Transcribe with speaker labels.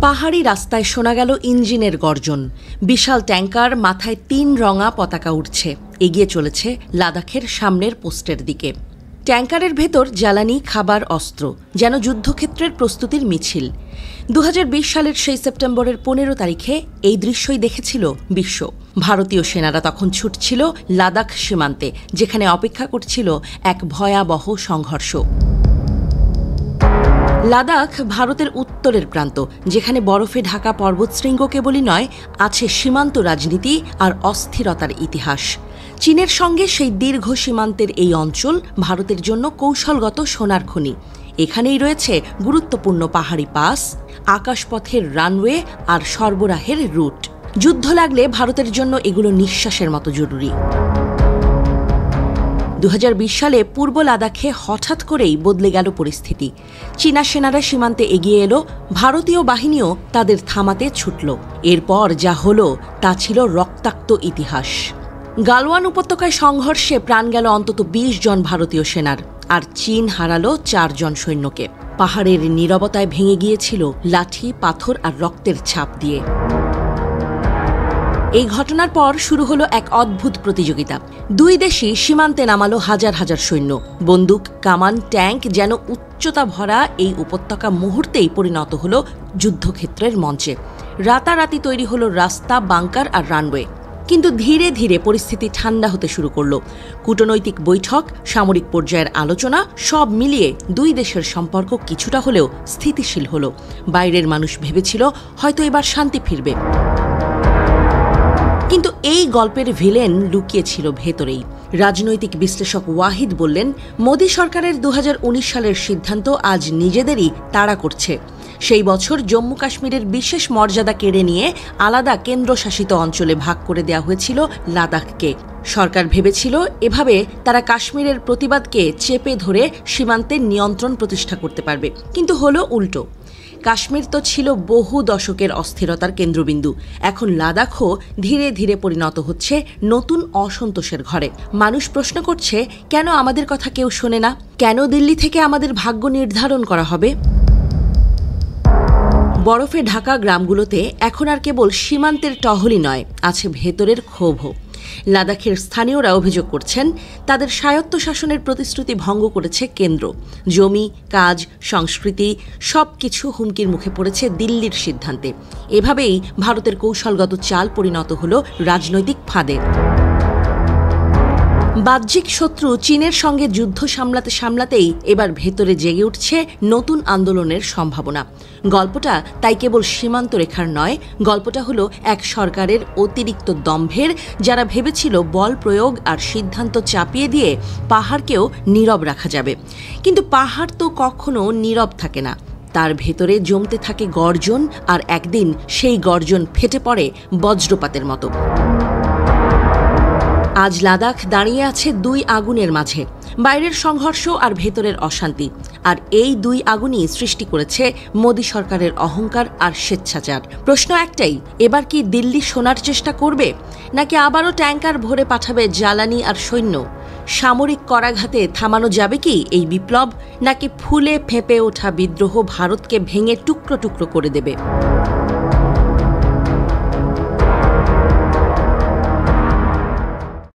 Speaker 1: পাহাড়ি রাস্তায় শোনা গেল ইঞ্জিনের গর্জন। বিশাল ট্যাঙ্কার, মাথায় ৩ রঙা পতাকা উঠছে, এগিয়ে চলেছে লাদাখের সামনের পোস্টের দিকে। ট্যাঙ্কারের ভেতর জ্বালানি, খাবার, অস্ত্র, যেন যুদ্ধক্ষেত্রের প্রস্তুতির মিছিল। ২০২০ সালের সেই সেপ্টেম্বরের ১৫ তারিখে এই দৃশ্যই দেখেছিল বিশ্ব। ভারতীয় সেনারা তখন ছুটছিল লাদাখ সীমান্তে, যেখানে অপেক্ষা করছিল এক ভয়াবহ সংঘর্ষ। লাদাখ ভারতের উত্তরের প্রান্ত, যেখানে বরফে ঢাকা পর্বতশৃঙ্গ কেবলই নয়, আছে সীমান্ত রাজনীতি আর অস্থিরতার ইতিহাস। চীনের সঙ্গে সেই দীর্ঘ সীমান্তের এই অঞ্চল ভারতের জন্য কৌশলগত সোনার খনি। এখানেই রয়েছে গুরুত্বপূর্ণ পাহাড়ি পাস, আকাশপথের রানওয়ে আর সরবরাহের রুট। যুদ্ধ লাগলে ভারতের জন্য এগুলো নিঃশ্বাসের মতো জরুরি। ২০২০ সালে পূর্ব লাদাখে হঠাৎ করেই বদলে গেল পরিস্থিতি। চীনা সেনারা সীমান্তে এগিয়ে এলো, ভারতীয় বাহিনীও তাদের থামাতে ছুটল। এরপর যা হলো তা ছিল রক্তাক্ত ইতিহাস। গালওয়ান উপত্যকায় সংঘর্ষে প্রাণ গেল অন্তত ২০ জন ভারতীয় সেনার, আর চীন হারালো ৪ জন সৈন্যকে। পাহাড়ের নীরবতায় ভেঙে গিয়েছিল লাঠি, পাথর আর রক্তের ছাপ দিয়ে। এই ঘটনার পর শুরু হলো এক অদ্ভুত প্রতিযোগিতা। দুই দেশই সীমান্তে নামালো হাজার হাজার সৈন্য, বন্দুক, কামান, ট্যাঙ্ক, যেন উচ্চতা ভরা এই উপত্যকা মুহূর্তেই পরিণত হলো যুদ্ধক্ষেত্রের মঞ্চে। রাতারাতি তৈরি হলো রাস্তা, বাংকার আর রানওয়ে। কিন্তু ধীরে ধীরে পরিস্থিতি ঠান্ডা হতে শুরু করল। কূটনৈতিক বৈঠক, সামরিক পর্যায়ের আলোচনা, সব মিলিয়ে দুই দেশের সম্পর্ক কিছুটা হলেও স্থিতিশীল হলো। বাইরের মানুষ ভেবেছিল হয়তো এবার শান্তি ফিরবে। কিন্তু এই গল্পের ভিলেন লুকিয়েছিল ভেতরেই। রাজনৈতিক বিশ্লেষক ওয়াহিদ বললেন, মোদি সরকারের ২০১৯ সালের সিদ্ধান্ত আজ নিজেদেরই তাড়া করছে। সেই বছর জম্মু কাশ্মীরের বিশেষ মর্যাদা কেড়ে নিয়ে আলাদা কেন্দ্রশাসিত অঞ্চলে ভাগ করে দেওয়া হয়েছিল লাদাখকে। সরকার ভেবেছিল এভাবে তারা কাশ্মীরের প্রতিবাদকে চেপে ধরে সীমান্তের নিয়ন্ত্রণ প্রতিষ্ঠা করতে পারবে, কিন্তু হলো উল্টো। কাশ্মীর তো ছিল বহু দশকের অস্থিরতার কেন্দ্রবিন্দু, এখন লাদাখও ধীরে ধীরে পরিণত হচ্ছে নতুন অসন্তোষের ঘরে। মানুষ প্রশ্ন করছে, কেন আমাদের কথা কেউ শোনে না? কেন দিল্লি থেকে আমাদের ভাগ্য নির্ধারণ করা হবে? বরফে ঢাকা গ্রামগুলোতে এখন আর কেবল সীমান্তের টহলই নয়, আছে ভেতরের ক্ষোভও। লাদাখের স্থানীয়রা অভিযোগ করছেন, তাদের স্বায়ত্তশাসনের প্রতিশ্রুতি ভঙ্গ করেছে কেন্দ্র। জমি, কাজ, সংস্কৃতি সবকিছু হুমকির মুখে পড়েছে দিল্লির সিদ্ধান্তে। এভাবেই ভারতের কৌশলগত চাল পরিণত হল রাজনৈতিক ফাঁদে। বাহ্যিক শত্রু চীনের সঙ্গে যুদ্ধ সামলাতে সামলাতেই এবার ভেতরে জেগে উঠছে নতুন আন্দোলনের সম্ভাবনা। গল্পটা তাই কেবল সীমান্ত রেখার নয়, গল্পটা হলো এক সরকারের অতিরিক্ত দম্ভের, যারা ভেবেছিল বল প্রয়োগ আর সিদ্ধান্ত চাপিয়ে দিয়ে পাহাড়কেও নীরব রাখা যাবে। কিন্তু পাহাড় তো কখনো নীরব থাকে না, তার ভেতরে জমতে থাকে গর্জন, আর একদিন সেই গর্জন ফেটে পড়ে বজ্রপাতের মতো। আজ লাদাখ দাঁড়িয়ে আছে দুই আগুনের মাঝে, বাইরের সংঘর্ষ আর ভেতরের অশান্তি। আর এই দুই আগুনই সৃষ্টি করেছে মোদি সরকারের অহংকার আর স্বেচ্ছাচার। প্রশ্ন একটাই, এবার কি দিল্লি শোনার চেষ্টা করবে, নাকি আবারও ট্যাঙ্কার ভরে পাঠাবে জ্বালানি আর সৈন্য? সামরিক করাঘাতে থামানো যাবে কি এই বিপ্লব, নাকি ফুলে ফেঁপে ওঠা বিদ্রোহ ভারতকে ভেঙে টুকরো টুকরো করে দেবে?